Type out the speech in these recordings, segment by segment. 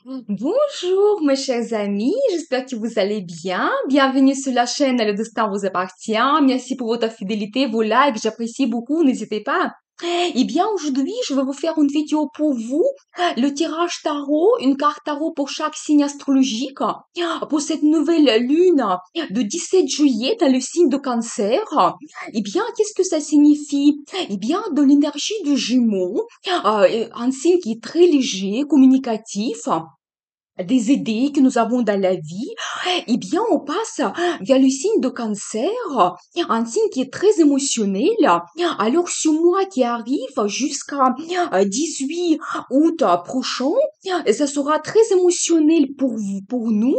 Bonjour mes chers amis, j'espère que vous allez bien. Bienvenue sur la chaîne Le Destin vous appartient. Merci pour votre fidélité, vos likes, j'apprécie beaucoup, n'hésitez pas. Eh bien, aujourd'hui, je vais vous faire une vidéo pour vous, le tirage tarot, une carte tarot pour chaque signe astrologique, pour cette nouvelle lune de 17 juillet dans le signe de Cancer. Eh bien, qu'est-ce que ça signifie? Eh bien, de l'énergie du Jumeau, un signe qui est très léger, communicatif, des idées que nous avons dans la vie, eh bien, on passe vers le signe de Cancer, un signe qui est très émotionnel. Alors, ce mois qui arrive jusqu'à 18 août prochain, ça sera très émotionnel pour vous, pour nous.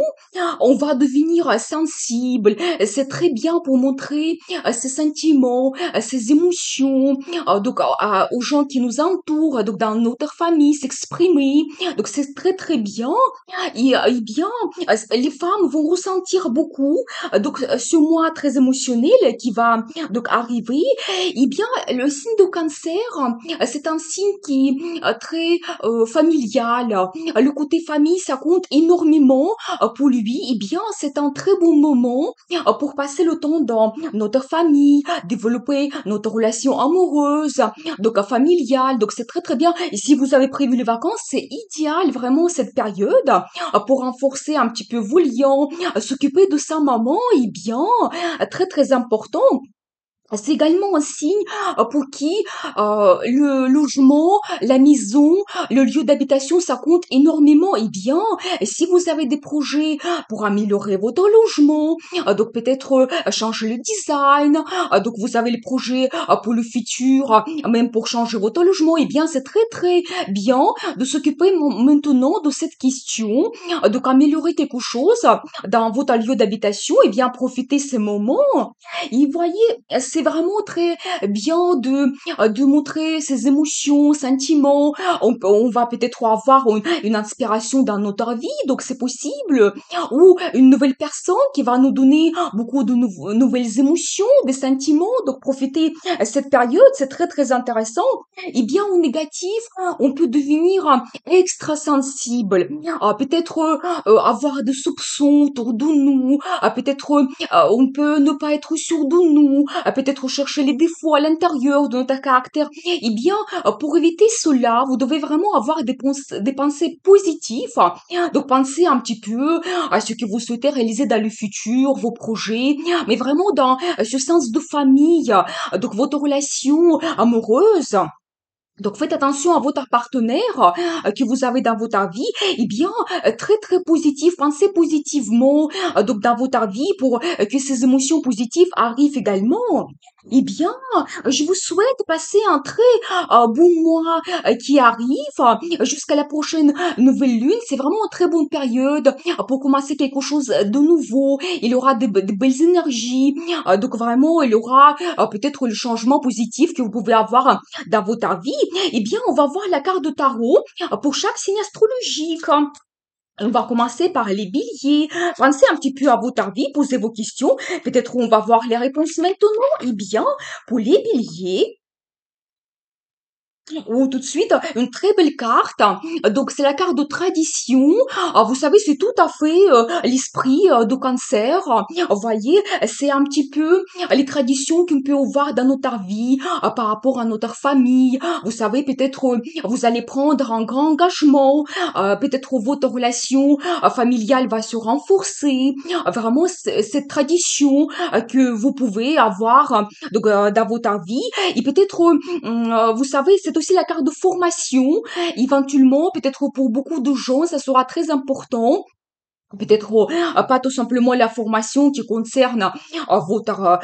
On va devenir sensible. C'est très bien pour montrer ses sentiments, ses émotions, aux gens qui nous entourent, donc dans notre famille, s'exprimer. Donc, c'est très très bien. Et bien, les femmes vont ressentir beaucoup, ce mois très émotionnel qui va donc arriver. Et bien, le signe de Cancer, c'est un signe qui est très familial. Le côté famille, ça compte énormément pour lui. Et bien, c'est un très bon moment pour passer le temps dans notre famille, développer notre relation amoureuse, donc familiale. Donc, c'est très très bien. Et si vous avez prévu les vacances, c'est idéal vraiment cette période pour renforcer un petit peu vos liens, s'occuper de sa maman, et bien, très très important. C'est également un signe pour qui le logement, la maison, le lieu d'habitation, ça compte énormément. Et bien, si vous avez des projets pour améliorer votre logement, donc peut-être changer le design, donc vous avez les projets pour le futur, même pour changer votre logement, et bien c'est très très bien de s'occuper maintenant de cette question, donc améliorer quelque chose dans votre lieu d'habitation, et bien profiter ces moments. Et voyez, c'est vraiment très bien de montrer ses émotions, sentiments. On va peut-être avoir une inspiration dans notre vie, donc c'est possible. Ou une nouvelle personne qui va nous donner beaucoup de nouvelles émotions, des sentiments. Donc profiter cette période, c'est très très intéressant. Et bien au négatif, on peut devenir extra sensible. Peut-être avoir des soupçons autour de nous. Peut-être on peut ne pas être sûr de nous, peut-être chercher les défauts à l'intérieur de notre caractère. Eh bien, pour éviter cela, vous devez vraiment avoir des pensées positives. Donc, pensez un petit peu à ce que vous souhaitez réaliser dans le futur, vos projets, mais vraiment dans ce sens de famille, donc votre relation amoureuse. Donc faites attention à votre partenaire que vous avez dans votre vie. Eh bien, très très positif, pensez positivement donc dans votre vie pour que ces émotions positives arrivent également. Eh bien, je vous souhaite passer un très bon mois qui arrive jusqu'à la prochaine nouvelle lune. C'est vraiment une très bonne période pour commencer quelque chose de nouveau. Il y aura de belles énergies. Donc vraiment, il y aura peut-être le changement positif que vous pouvez avoir dans votre vie. Eh bien, on va voir la carte de tarot pour chaque signe astrologique. On va commencer par les béliers. Pensez un petit peu à votre vie, posez vos questions. Peut-être on va voir les réponses maintenant. Eh bien, pour les béliers, ou tout de suite, une très belle carte. Donc, c'est la carte de tradition. Vous savez, c'est tout à fait l'esprit de Cancer. Vous voyez, c'est un petit peu les traditions qu'on peut avoir dans notre vie par rapport à notre famille. Vous savez, peut-être vous allez prendre un grand engagement. Peut-être votre relation familiale va se renforcer. Vraiment, cette tradition que vous pouvez avoir donc, dans votre vie. Et peut-être vous savez, c'est aussi la carte de formation. Éventuellement, peut-être pour beaucoup de gens, ça sera très important. Peut-être pas tout simplement la formation qui concerne votre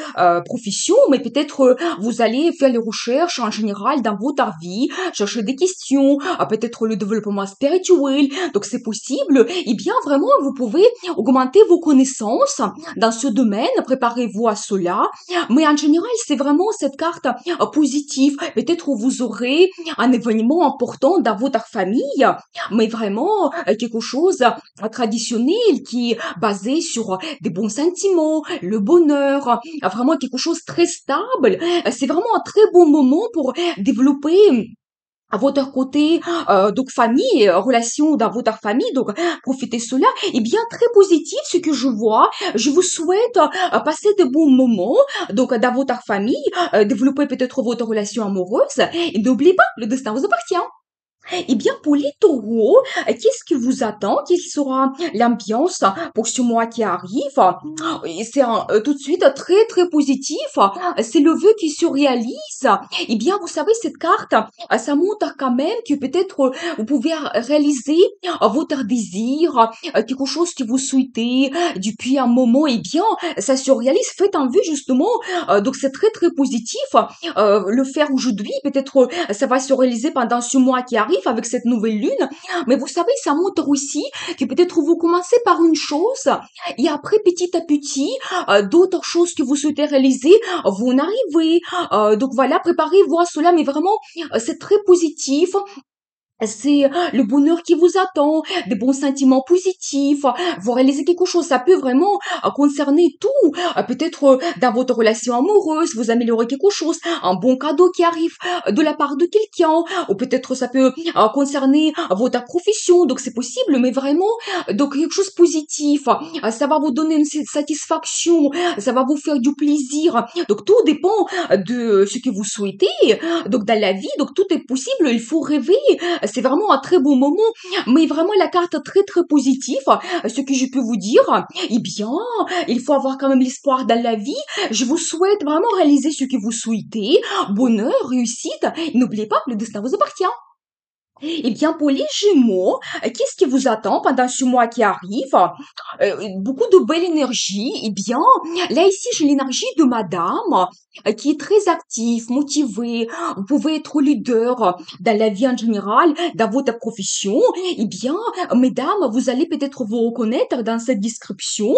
profession, mais peut-être vous allez faire les recherches en général dans votre vie, chercher des questions, peut-être le développement spirituel, donc c'est possible. Et bien vraiment, vous pouvez augmenter vos connaissances dans ce domaine, préparez-vous à cela. Mais en général, c'est vraiment cette carte positive. Peut-être vous aurez un événement important dans votre famille, mais vraiment quelque chose traditionnel qui est basé sur des bons sentiments, le bonheur, vraiment quelque chose de très stable. C'est vraiment un très bon moment pour développer à votre côté, donc famille, relation dans votre famille, donc profitez cela. Et bien très positif ce que je vois. Je vous souhaite passer de bons moments, donc dans votre famille, développer peut-être votre relation amoureuse. Et n'oubliez pas, le destin vous appartient. Eh bien, pour les taureaux, qu'est-ce qui vous attend? Quelle sera l'ambiance pour ce mois qui arrive? Et c'est tout de suite très très positif. C'est le vœu qui se réalise. Eh bien, vous savez, cette carte, ça montre quand même que peut-être vous pouvez réaliser votre désir, quelque chose que vous souhaitez depuis un moment. Eh bien, ça se réalise. Faites un vœu justement. Donc, c'est très très positif. Le faire aujourd'hui, peut-être ça va se réaliser pendant ce mois qui arrive avec cette nouvelle lune. Mais vous savez, ça montre aussi que peut-être vous commencez par une chose et après, petit à petit, d'autres choses que vous souhaitez réaliser vont en arriver. Donc voilà, préparez-vous à cela, mais vraiment, c'est très positif. C'est le bonheur qui vous attend, des bons sentiments positifs, vous réalisez quelque chose, ça peut vraiment concerner tout. Peut-être dans votre relation amoureuse, vous améliorez quelque chose, un bon cadeau qui arrive de la part de quelqu'un, ou peut-être ça peut concerner votre profession, donc c'est possible, mais vraiment, donc quelque chose de positif, ça va vous donner une satisfaction, ça va vous faire du plaisir, donc tout dépend de ce que vous souhaitez, donc dans la vie, donc tout est possible, il faut rêver, c'est vraiment un très beau moment, mais vraiment la carte très très positive. Ce que je peux vous dire, eh bien, il faut avoir quand même l'espoir dans la vie. Je vous souhaite vraiment réaliser ce que vous souhaitez. Bonheur, réussite. N'oubliez pas, le destin vous appartient. Eh bien, pour les Gémeaux, qu'est-ce qui vous attend pendant ce mois qui arrive? Beaucoup de belle énergie. Eh bien, là ici, j'ai l'énergie de madame qui est très active, motivée. Vous pouvez être leader dans la vie en général, dans votre profession. Eh bien, mesdames, vous allez peut-être vous reconnaître dans cette description.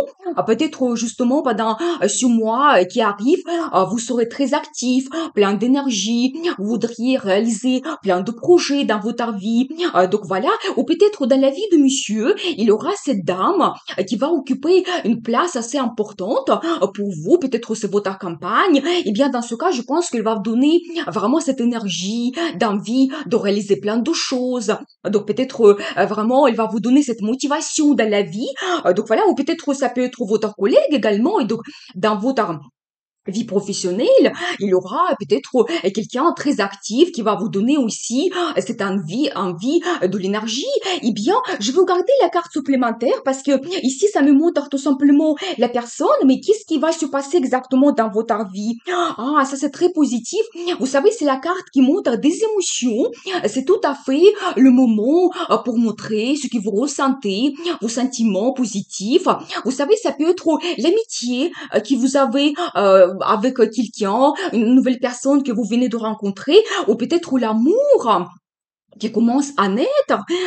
Peut-être justement pendant ce mois qui arrive, vous serez très actif, plein d'énergie. Vous voudriez réaliser plein de projets dans votre vie. Donc voilà, ou peut-être dans la vie de monsieur, il aura cette dame qui va occuper une place assez importante pour vous, peut-être c'est votre campagne, et bien dans ce cas, je pense qu'il va vous donner vraiment cette énergie d'envie de réaliser plein de choses. Donc peut-être vraiment, il va vous donner cette motivation dans la vie. Donc voilà, ou peut-être ça peut être votre collègue également, et donc dans votre vie professionnelle, il y aura peut-être quelqu'un très actif qui va vous donner aussi cette envie de l'énergie. Eh bien, je veux garder la carte supplémentaire parce que ici, ça me montre tout simplement la personne, mais qu'est-ce qui va se passer exactement dans votre vie? Ah, ça c'est très positif. Vous savez, c'est la carte qui montre des émotions. C'est tout à fait le moment pour montrer ce que vous ressentez, vos sentiments positifs. Vous savez, ça peut être l'amitié que vous avez avec quelqu'un, une nouvelle personne que vous venez de rencontrer, ou peut-être l'amour qui commence à naître.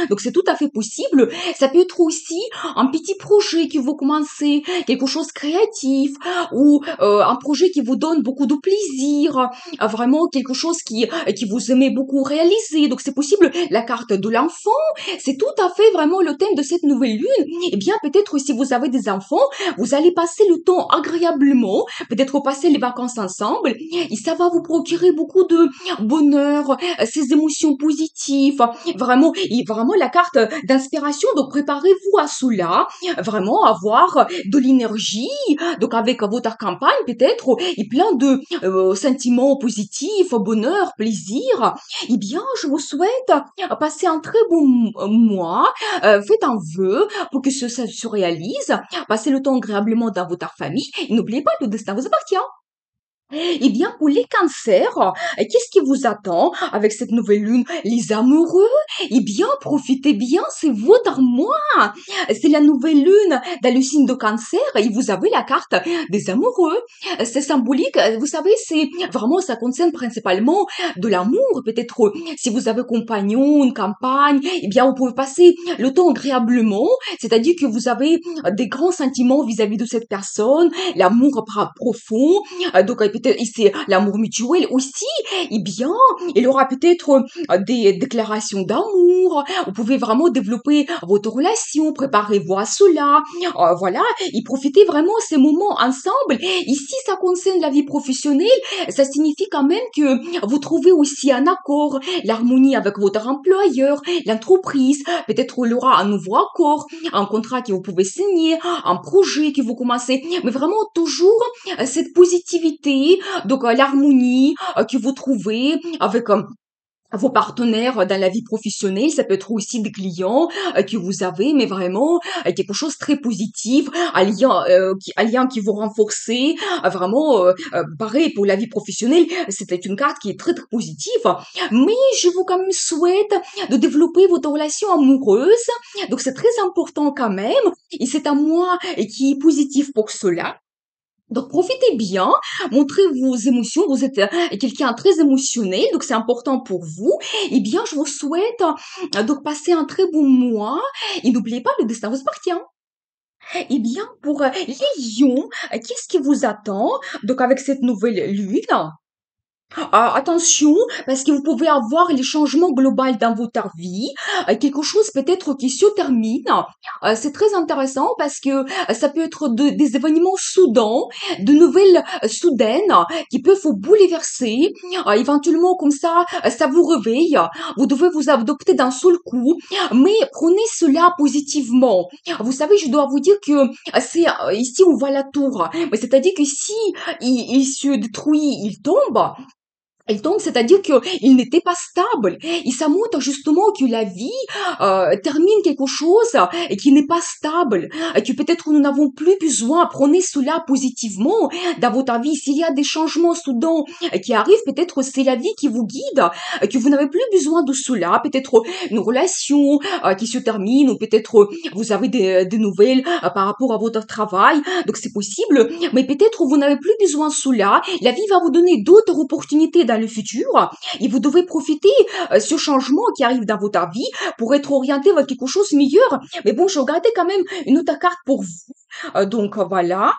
Donc c'est tout à fait possible. Ça peut être aussi un petit projet que vous commencez, quelque chose de créatif, ou un projet qui vous donne beaucoup de plaisir, vraiment quelque chose qui vous aimez beaucoup réaliser. Donc c'est possible. La carte de l'enfant, c'est tout à fait vraiment le thème de cette nouvelle lune. Eh bien peut-être si vous avez des enfants, vous allez passer le temps agréablement, peut-être passer les vacances ensemble, et ça va vous procurer beaucoup de bonheur, ces émotions positives, vraiment, et vraiment la carte d'inspiration. Donc préparez-vous à cela, vraiment avoir de l'énergie, donc avec votre campagne peut-être, et plein de sentiments positifs, bonheur, plaisir. Eh bien, je vous souhaite passer un très bon mois. Faites un vœu pour que ça se réalise. Passez le temps agréablement dans votre famille. Et n'oubliez pas, le destin vous appartient. Eh bien, pour les cancers, qu'est-ce qui vous attend avec cette nouvelle lune? Les amoureux? Eh bien, profitez bien, c'est votre mois. C'est la nouvelle lune dans le signe de cancer et vous avez la carte des amoureux. C'est symbolique, vous savez, c'est vraiment, ça concerne principalement de l'amour. Peut-être si vous avez compagnon, une campagne, eh bien, vous pouvez passer le temps agréablement, c'est-à-dire que vous avez des grands sentiments vis-à-vis de cette personne, l'amour profond, donc peut-être peut-être ici l'amour mutuel aussi. Eh bien, il y aura peut-être des déclarations d'amour. Vous pouvez vraiment développer votre relation, préparez-vous à cela. Voilà, et profitez vraiment ces moments ensemble. Et si ça concerne la vie professionnelle, ça signifie quand même que vous trouvez aussi un accord, l'harmonie avec votre employeur, l'entreprise. Peut-être il y aura un nouveau accord, un contrat que vous pouvez signer, un projet que vous commencez. Mais vraiment toujours cette positivité, donc l'harmonie que vous trouvez avec vos partenaires dans la vie professionnelle, ça peut être aussi des clients que vous avez, mais vraiment quelque chose de très positif, un lien qui vous renforce, vraiment pareil pour la vie professionnelle, c'était une carte qui est très très positive, mais je vous quand même souhaite de développer votre relation amoureuse, donc c'est très important quand même, et c'est un mois qui est positif pour cela. Donc profitez bien, montrez vos émotions, vous êtes quelqu'un de très émotionnel, donc c'est important pour vous. Eh bien, je vous souhaite donc passer un très bon mois et n'oubliez pas, le destin vous appartient. Eh bien, pour les lions, qu'est-ce qui vous attend donc avec cette nouvelle lune? Ah, attention, parce que vous pouvez avoir les changements globaux dans votre vie, quelque chose peut-être qui se termine. C'est très intéressant parce que ça peut être des événements soudains, de nouvelles soudaines qui peuvent vous bouleverser. Éventuellement, comme ça vous réveille. Vous devez vous adopter d'un seul coup, mais prenez cela positivement. Vous savez, je dois vous dire que c'est ici on voit la tour, mais c'est-à-dire que si il se détruit, il tombe. Et donc, c'est-à-dire qu'il n'était pas stable. Et ça montre justement que la vie termine quelque chose et qui n'est pas stable. Et que peut-être nous n'avons plus besoin. Prenez cela positivement dans votre vie. S'il y a des changements soudains qui arrivent, peut-être c'est la vie qui vous guide, que vous n'avez plus besoin de cela. Peut-être une relation qui se termine ou peut-être vous avez des nouvelles par rapport à votre travail. Donc, c'est possible. Mais peut-être vous n'avez plus besoin de cela. La vie va vous donner d'autres opportunités dans le futur et vous devez profiter ce changement qui arrive dans votre vie pour être orienté vers quelque chose de meilleur. Mais bon, je regardais quand même une autre carte pour vous. Donc voilà.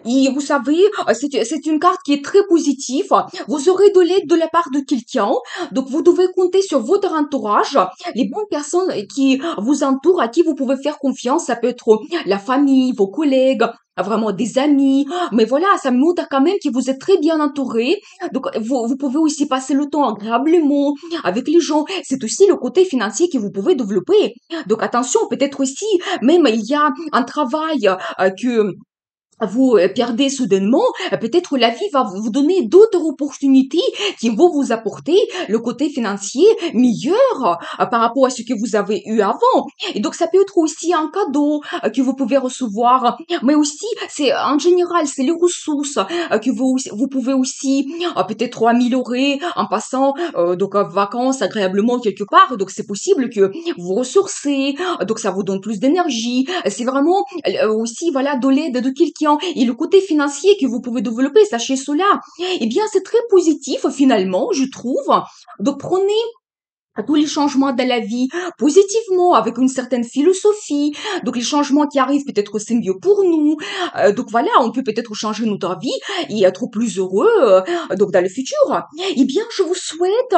Et vous savez, c'est une carte qui est très positive. Vous aurez de l'aide de la part de quelqu'un. Donc, vous devez compter sur votre entourage, les bonnes personnes qui vous entourent, à qui vous pouvez faire confiance. Ça peut être la famille, vos collègues, vraiment des amis. Mais voilà, ça montre quand même que vous êtes très bien entouré. Donc, vous pouvez aussi passer le temps agréablement avec les gens. C'est aussi le côté financier que vous pouvez développer. Donc, attention, peut-être aussi, même il y a un travail que vous perdez soudainement, peut-être la vie va vous donner d'autres opportunités qui vont vous apporter le côté financier meilleur par rapport à ce que vous avez eu avant. Et donc ça peut être aussi un cadeau que vous pouvez recevoir, mais aussi c'est en général c'est les ressources que vous pouvez aussi peut-être améliorer en passant donc en vacances agréablement quelque part. Donc c'est possible que vous ressourcez, donc ça vous donne plus d'énergie. C'est vraiment aussi voilà de l'aide de quelqu'un et le côté financier que vous pouvez développer, sachez cela. Eh bien, c'est très positif finalement, je trouve. Donc prenez tous les changements de la vie positivement, avec une certaine philosophie. Donc les changements qui arrivent, peut-être c'est mieux pour nous. Donc voilà, on peut peut-être changer notre vie et être plus heureux donc dans le futur. Eh bien, je vous souhaite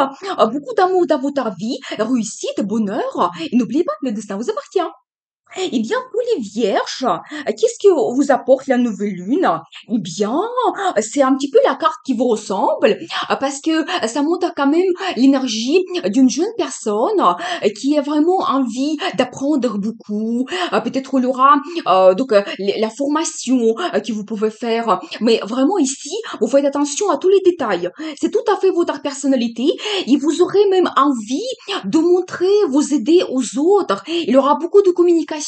beaucoup d'amour dans votre vie, réussite, bonheur. Et n'oubliez pas que le destin vous appartient. Eh bien, pour les vierges, qu'est-ce que vous apporte la nouvelle lune? Eh bien, c'est un petit peu la carte qui vous ressemble, parce que ça montre quand même l'énergie d'une jeune personne qui a vraiment envie d'apprendre beaucoup. Peut-être il y aura donc la formation que vous pouvez faire, mais vraiment ici, vous faites attention à tous les détails. C'est tout à fait votre personnalité et vous aurez même envie de montrer vos idées aux autres. Il y aura beaucoup de communication.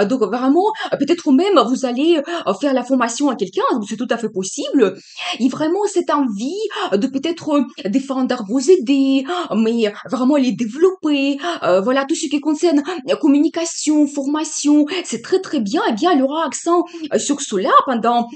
Donc vraiment, peut-être même vous allez faire la formation à quelqu'un, c'est tout à fait possible. Et vraiment cette envie de peut-être défendre vos idées, mais vraiment les développer. Voilà, tout ce qui concerne communication, formation, c'est très très bien. Eh bien, il y aura accent sur cela pendant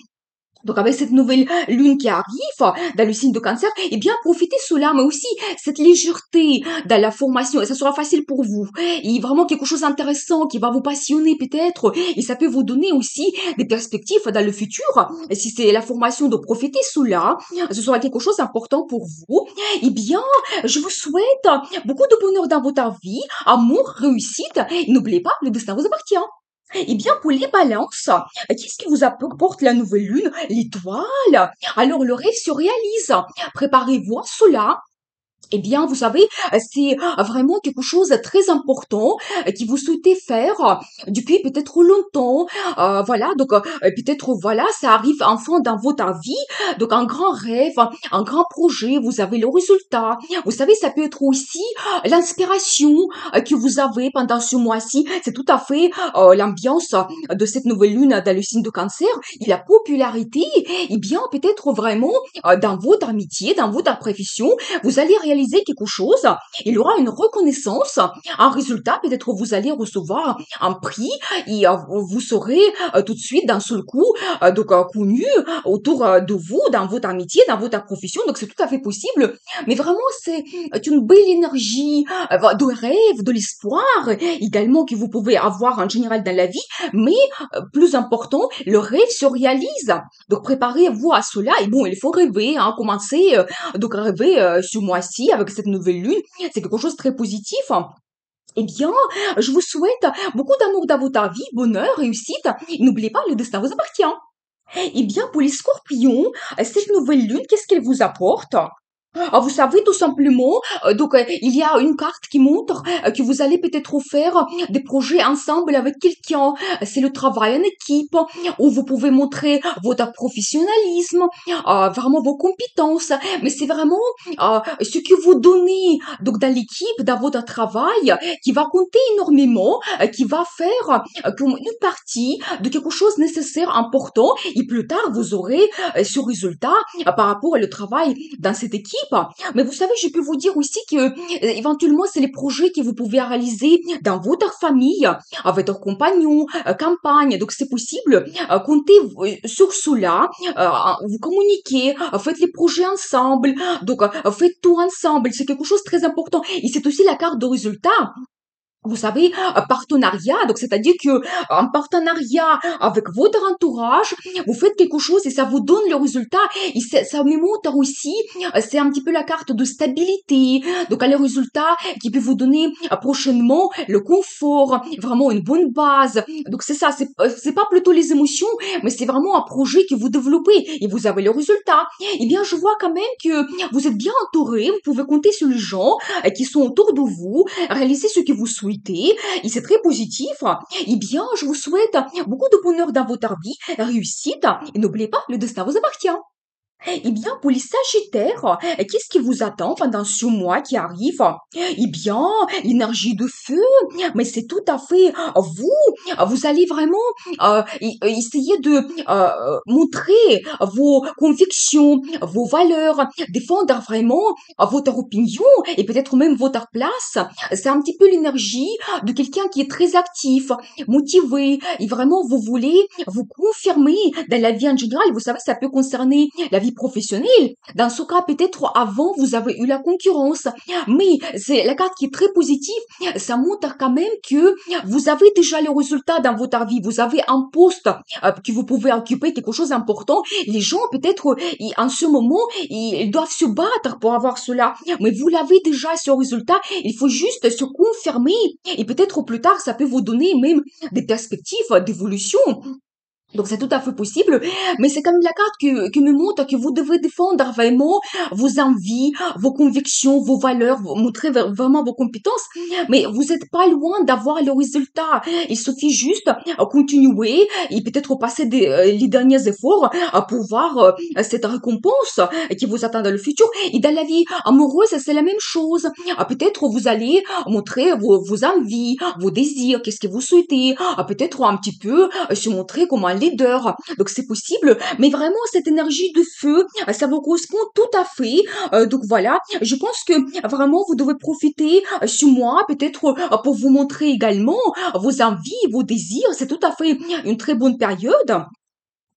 Donc avec cette nouvelle lune qui arrive dans le signe de cancer, eh bien profitez cela, mais aussi cette légèreté dans la formation, et ça sera facile pour vous. Et vraiment quelque chose d'intéressant qui va vous passionner peut-être, et ça peut vous donner aussi des perspectives dans le futur. Et si c'est la formation, de profiter cela, ce sera quelque chose d'important pour vous. Eh bien, je vous souhaite beaucoup de bonheur dans votre vie, amour, réussite. Et n'oubliez pas, le destin vous appartient. Eh bien, pour les balances, qu'est-ce qui vous apporte la nouvelle lune? L'étoile. Alors, le rêve se réalise. Préparez-vous à cela. Eh bien, vous savez, c'est vraiment quelque chose de très important que vous souhaitez faire depuis peut-être longtemps. Voilà, donc peut-être voilà, ça arrive enfin dans votre vie. Donc un grand rêve, un grand projet, vous avez le résultat. Vous savez, ça peut être aussi l'inspiration que vous avez pendant ce mois-ci. C'est tout à fait l'ambiance de cette nouvelle lune dans le signe de cancer. Et la popularité, eh bien, peut-être vraiment dans votre amitié, dans votre profession, vous allez réaliser quelque chose, il y aura une reconnaissance, un résultat, peut-être vous allez recevoir un prix et vous serez tout de suite d'un seul coup connu autour de vous, dans votre amitié, dans votre profession, donc c'est tout à fait possible, mais vraiment c'est une belle énergie de rêve, de l'espoir également que vous pouvez avoir en général dans la vie, mais plus important, le rêve se réalise. Donc préparez-vous à cela et bon, il faut rêver, hein, commencer donc rêver ce mois-ci avec cette nouvelle lune, c'est quelque chose de très positif. Eh bien, je vous souhaite beaucoup d'amour dans votre vie, bonheur, réussite. Et n'oubliez pas, le destin vous appartient. Eh bien, pour les scorpions, cette nouvelle lune, qu'est-ce qu'elle vous apporte? Ah, vous savez, tout simplement, il y a une carte qui montre que vous allez peut-être faire des projets ensemble avec quelqu'un. C'est le travail en équipe, où vous pouvez montrer votre professionnalisme, vraiment vos compétences. Mais c'est vraiment ce que vous donnez donc dans l'équipe, dans votre travail, qui va compter énormément, qui va faire comme une partie de quelque chose de nécessaire, important. Et plus tard, vous aurez ce résultat par rapport au travail dans cette équipe. Mais vous savez, je peux vous dire aussi que éventuellement, c'est les projets que vous pouvez réaliser dans votre famille, avec votre compagnon, campagne. Donc, c'est possible. Comptez sur cela. Vous communiquez, faites les projets ensemble. Donc, faites tout ensemble. C'est quelque chose de très important. Et c'est aussi la carte de résultat. Vous savez, partenariat, donc c'est-à-dire que en partenariat avec votre entourage, vous faites quelque chose et ça vous donne le résultat. Et ça me montre aussi, c'est un petit peu la carte de stabilité. Donc, le résultat qui peut vous donner prochainement le confort, vraiment une bonne base. Donc, c'est ça, c'est pas plutôt les émotions, mais c'est vraiment un projet que vous développez et vous avez le résultat. Eh bien, je vois quand même que vous êtes bien entouré, vous pouvez compter sur les gens qui sont autour de vous, réaliser ce que vous souhaitez, et c'est très positif. Eh bien, je vous souhaite beaucoup de bonheur dans votre vie, réussite, et n'oubliez pas, le destin vous appartient. Eh bien, pour les Sagittaires, qu'est-ce qui vous attend pendant ce mois qui arrive? Eh bien, l'énergie de feu, mais c'est tout à fait vous. Vous allez vraiment essayer de montrer vos convictions, vos valeurs, défendre vraiment votre opinion et peut-être même votre place. C'est un petit peu l'énergie de quelqu'un qui est très actif, motivé, et vraiment vous voulez vous confirmer dans la vie en général. Vous savez, ça peut concerner la vie professionnelle. Dans ce cas, peut-être avant, vous avez eu la concurrence. Mais c'est la carte qui est très positive. Ça montre quand même que vous avez déjà le résultat dans votre vie. Vous avez un poste que vous pouvez occuper, quelque chose d'important. Les gens, peut-être, en ce moment, ils doivent se battre pour avoir cela. Mais vous l'avez déjà, ce résultat. Il faut juste se confirmer. Et peut-être plus tard, ça peut vous donner même des perspectives d'évolution. Donc c'est tout à fait possible, mais c'est comme la carte qui me montre que vous devez défendre vraiment vos envies, vos convictions, vos valeurs, montrer vraiment vos compétences, mais vous n'êtes pas loin d'avoir le résultat. Il suffit juste continuer et peut-être passer les derniers efforts pour voir cette récompense qui vous attend dans le futur. Et dans la vie amoureuse, c'est la même chose. Peut-être vous allez montrer vos envies, vos désirs, qu'est-ce que vous souhaitez. Peut-être un petit peu se montrer comme un leader. Donc c'est possible, mais vraiment cette énergie de feu, ça vous correspond tout à fait. Donc voilà, je pense que vraiment vous devez profiter sur moi, peut-être pour vous montrer également vos envies, vos désirs. C'est tout à fait une très bonne période.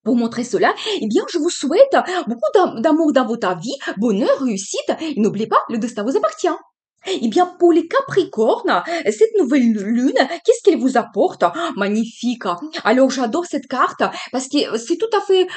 Pour montrer cela, eh bien, je vous souhaite beaucoup d'amour dans votre vie, bonheur, réussite, et n'oubliez pas, le destin vous appartient. Eh bien, pour les Capricornes, cette nouvelle lune, qu'est-ce qu'elle vous apporte? Magnifique. Alors, j'adore cette carte parce que c'est tout à fait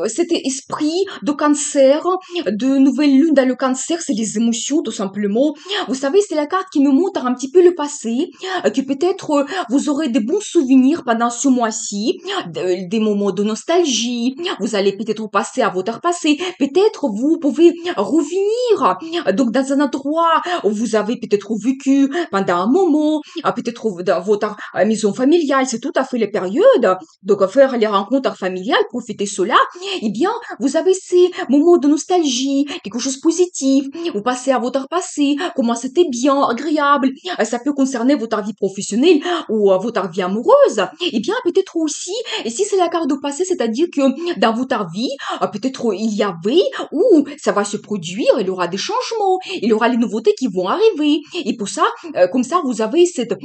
cet esprit de cancer, de nouvelle lune dans le cancer, c'est les émotions tout simplement. Vous savez, c'est la carte qui me montre un petit peu le passé, que peut-être vous aurez des bons souvenirs pendant ce mois-ci, des moments de nostalgie. Vous allez peut-être passer à votre passé. Peut-être vous pouvez revenir donc dans un endroit où vous avez peut-être vécu pendant un moment, peut-être dans votre maison familiale, c'est tout à fait les périodes. Donc faire les rencontres familiales, profiter cela, eh bien, vous avez ces moments de nostalgie, quelque chose de positif, vous passez à votre passé, comment c'était bien, agréable, ça peut concerner votre vie professionnelle ou votre vie amoureuse. Eh bien, peut-être aussi, et si c'est la carte de passé, c'est-à-dire que dans votre vie, peut-être il y avait ou ça va se produire, il y aura des changements, il y aura les nouveautés qui vont arriver. Et pour ça, comme ça, vous avez cette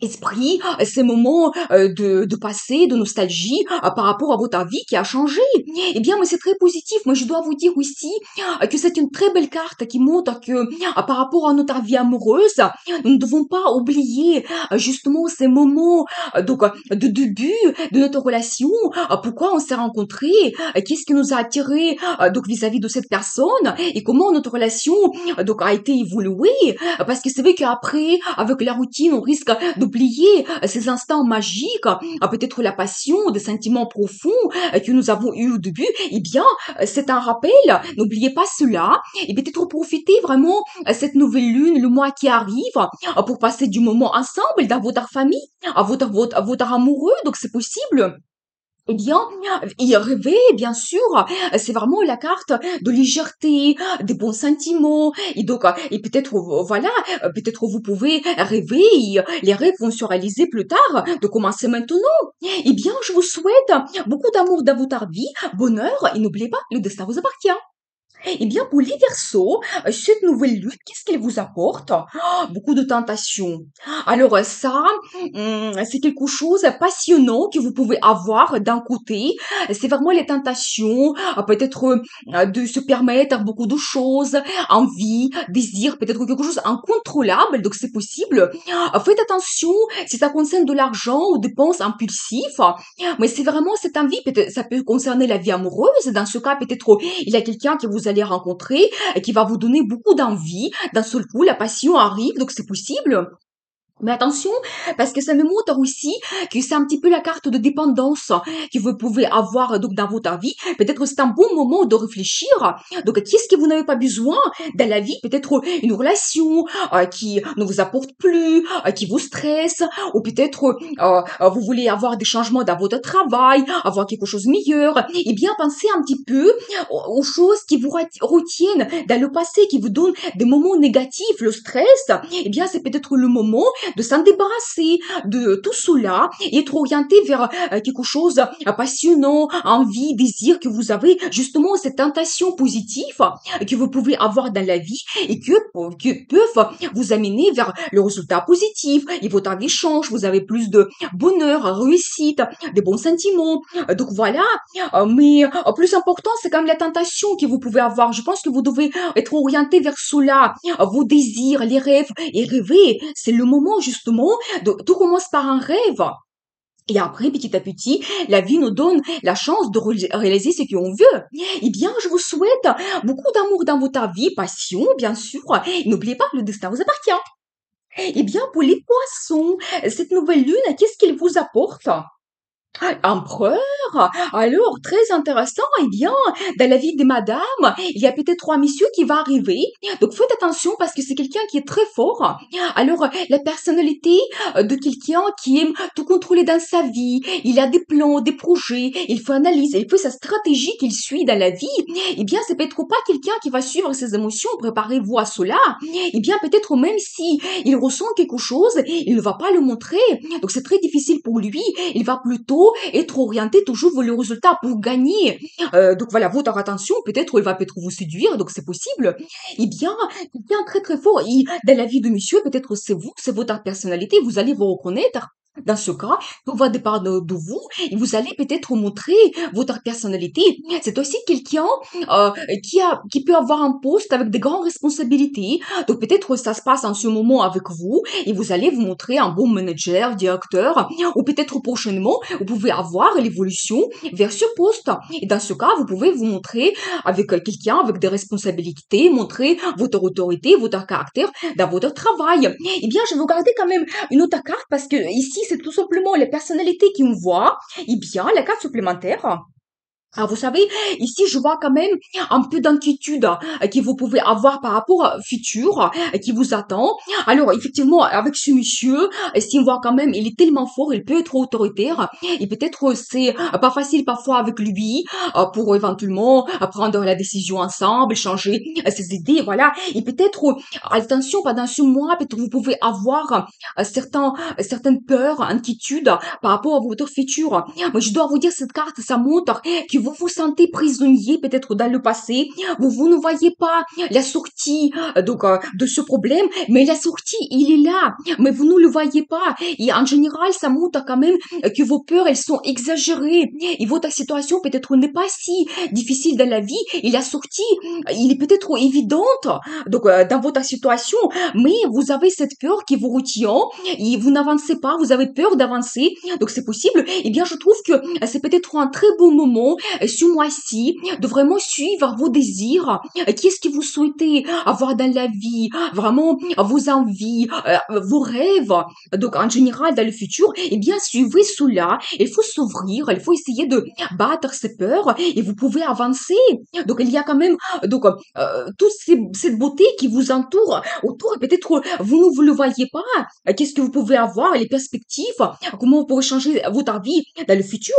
esprit, ces moments de passé, de nostalgie par rapport à votre vie qui a changé. Eh bien, mais c'est très positif. Moi, je dois vous dire aussi que c'est une très belle carte qui montre que par rapport à notre vie amoureuse, nous ne devons pas oublier justement ces moments de début de notre relation, pourquoi on s'est rencontrés, qu'est-ce qui nous a attirés donc vis-à-vis de cette personne et comment notre relation donc a été évoluée. Parce que c'est vrai qu'après, avec la routine, on risque d'oublier ces instants magiques, peut-être la passion, des sentiments profonds que nous avons eus au début. Eh bien, c'est un rappel. N'oubliez pas cela et peut-être profiter vraiment cette nouvelle lune, le mois qui arrive, pour passer du moment ensemble dans votre famille, à votre amoureux. Donc, c'est possible. Eh bien, y rêver, bien sûr, c'est vraiment la carte de légèreté, des bons sentiments, et donc, et peut-être, voilà, peut-être vous pouvez rêver, et les rêves vont se réaliser plus tard, de commencer maintenant. Eh bien, je vous souhaite beaucoup d'amour dans votre vie, bonheur, et n'oubliez pas, le destin vous appartient. Eh bien, pour les Verseaux, cette nouvelle lune, qu'est-ce qu'elle vous apporte? Beaucoup de tentations. Alors ça, c'est quelque chose de passionnant que vous pouvez avoir d'un côté. C'est vraiment les tentations, peut-être de se permettre beaucoup de choses, envie, désir, peut-être quelque chose incontrôlable, donc c'est possible. Faites attention si ça concerne de l'argent ou dépenses impulsives, mais c'est vraiment cette envie, peut-être ça peut concerner la vie amoureuse. Dans ce cas, peut-être il y a quelqu'un que vous allez rencontrer et qui va vous donner beaucoup d'envie. D'un seul coup, la passion arrive, donc c'est possible. Mais attention, parce que ça me montre aussi que c'est un petit peu la carte de dépendance que vous pouvez avoir donc dans votre vie. Peut-être que c'est un bon moment de réfléchir. Donc, qu'est-ce que vous n'avez pas besoin dans la vie? Peut-être une relation qui ne vous apporte plus, qui vous stresse, ou peut-être vous voulez avoir des changements dans votre travail, avoir quelque chose de meilleur. Eh bien, pensez un petit peu aux choses qui vous retiennent dans le passé, qui vous donnent des moments négatifs, le stress. Eh bien, c'est peut-être le moment de s'en débarrasser de tout cela et être orienté vers quelque chose de passionnant, envie, désir, que vous avez justement cette tentation positive que vous pouvez avoir dans la vie et que peuvent vous amener vers le résultat positif et votre vie change, vous avez plus de bonheur, réussite, des bons sentiments. Donc voilà, mais plus important, c'est quand même la tentation que vous pouvez avoir. Je pense que vous devez être orienté vers cela, vos désirs, les rêves et rêver. C'est le moment justement de tout commence par un rêve. Et après, petit à petit, la vie nous donne la chance de réaliser ce qu'on veut. Eh bien, je vous souhaite beaucoup d'amour dans votre vie, passion, bien sûr. Et n'oubliez pas, le destin vous appartient. Eh bien, pour les poissons, cette nouvelle lune, qu'est-ce qu'elle vous apporte? Empereur? Alors, très intéressant. Eh bien, dans la vie de madame, il y a peut-être trois messieurs qui va arriver. Donc, faites attention parce que c'est quelqu'un qui est très fort. Alors, la personnalité de quelqu'un qui aime tout contrôler dans sa vie. Il a des plans, des projets. Il fait analyse. Il fait sa stratégie qu'il suit dans la vie. Eh bien, c'est peut-être pas quelqu'un qui va suivre ses émotions. Préparez-vous à cela. Eh bien, peut-être même si il ressent quelque chose, il ne va pas le montrer. Donc, c'est très difficile pour lui. Il va plutôt être orienté toujours vers le résultat pour gagner. Donc voilà, votre attention, peut-être il va peut-être vous séduire, donc c'est possible. Eh bien, quelqu'un très très fort, dans la vie de monsieur, peut-être c'est vous, c'est votre personnalité, vous allez vous reconnaître. Dans ce cas, tout va dépendre de vous et vous allez peut-être montrer votre personnalité. C'est aussi quelqu'un euh, qui peut avoir un poste avec de grandes responsabilités. Donc peut-être ça se passe en ce moment avec vous et vous allez vous montrer un bon manager, directeur ou peut-être prochainement, vous pouvez avoir l'évolution vers ce poste. Et dans ce cas, vous pouvez vous montrer avec quelqu'un avec des responsabilités, montrer votre autorité, votre caractère dans votre travail. Eh bien, je vais regarder quand même une autre carte parce que ici, c'est tout simplement les personnalités qui me voient. Eh bien, la carte supplémentaire. Ah, vous savez, ici, je vois quand même un peu d'inquiétude que vous pouvez avoir par rapport au futur qui vous attend. Alors, effectivement, avec ce monsieur, si on voit quand même, il est tellement fort, il peut être autoritaire et peut-être c'est pas facile parfois avec lui pour éventuellement prendre la décision ensemble, changer ses idées, voilà. Et peut-être, attention, pendant ce mois, peut-être vous pouvez avoir certaines peurs, inquiétudes par rapport à votre futur. Mais je dois vous dire, cette carte, ça montre que vous vous sentez prisonnier peut-être dans le passé, vous ne voyez pas la sortie de ce problème, mais la sortie, il est là, mais vous ne le voyez pas. Et en général, ça montre quand même que vos peurs, elles sont exagérées. Et votre situation peut-être n'est pas si difficile dans la vie, et la sortie, il est peut-être évidente dans votre situation, mais vous avez cette peur qui vous retient, et vous n'avancez pas, vous avez peur d'avancer, donc c'est possible. Eh bien, je trouve que c'est peut-être un très bon moment ce mois-ci de vraiment suivre vos désirs. Qu'est-ce que vous souhaitez avoir dans la vie? Vraiment, vos envies, vos rêves. Donc, en général, dans le futur, eh bien, suivez cela. Il faut s'ouvrir, il faut essayer de battre ses peurs et vous pouvez avancer. Donc, il y a quand même, toute cette beauté qui vous entoure autour. Peut-être vous ne vous le voyez pas. Qu'est-ce que vous pouvez avoir, les perspectives, comment vous pouvez changer votre vie dans le futur.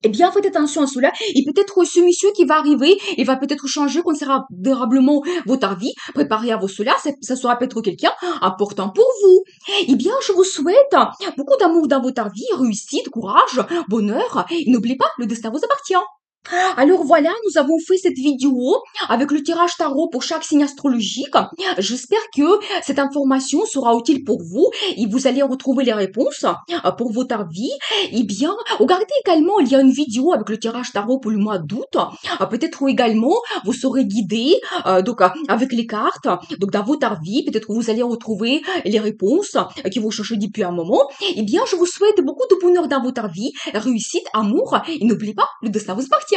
Eh bien, faites attention à cela. Et peut-être ce monsieur qui va arriver, il va peut-être changer considérablement votre vie. Préparez à vous cela. Ça sera peut-être quelqu'un important pour vous. Eh bien, je vous souhaite beaucoup d'amour dans votre vie, réussite, courage, bonheur. Et n'oubliez pas, le destin vous appartient. Alors voilà, nous avons fait cette vidéo avec le tirage tarot pour chaque signe astrologique. J'espère que cette information sera utile pour vous et vous allez retrouver les réponses pour votre vie. Eh bien, regardez également, il y a une vidéo avec le tirage tarot pour le mois d'août. Peut-être également, vous serez guidé avec les cartes. Donc dans votre vie, peut-être que vous allez retrouver les réponses que vous cherchez depuis un moment. Eh bien, je vous souhaite beaucoup de bonheur dans votre vie, réussite, amour et n'oubliez pas, le destin vous appartient.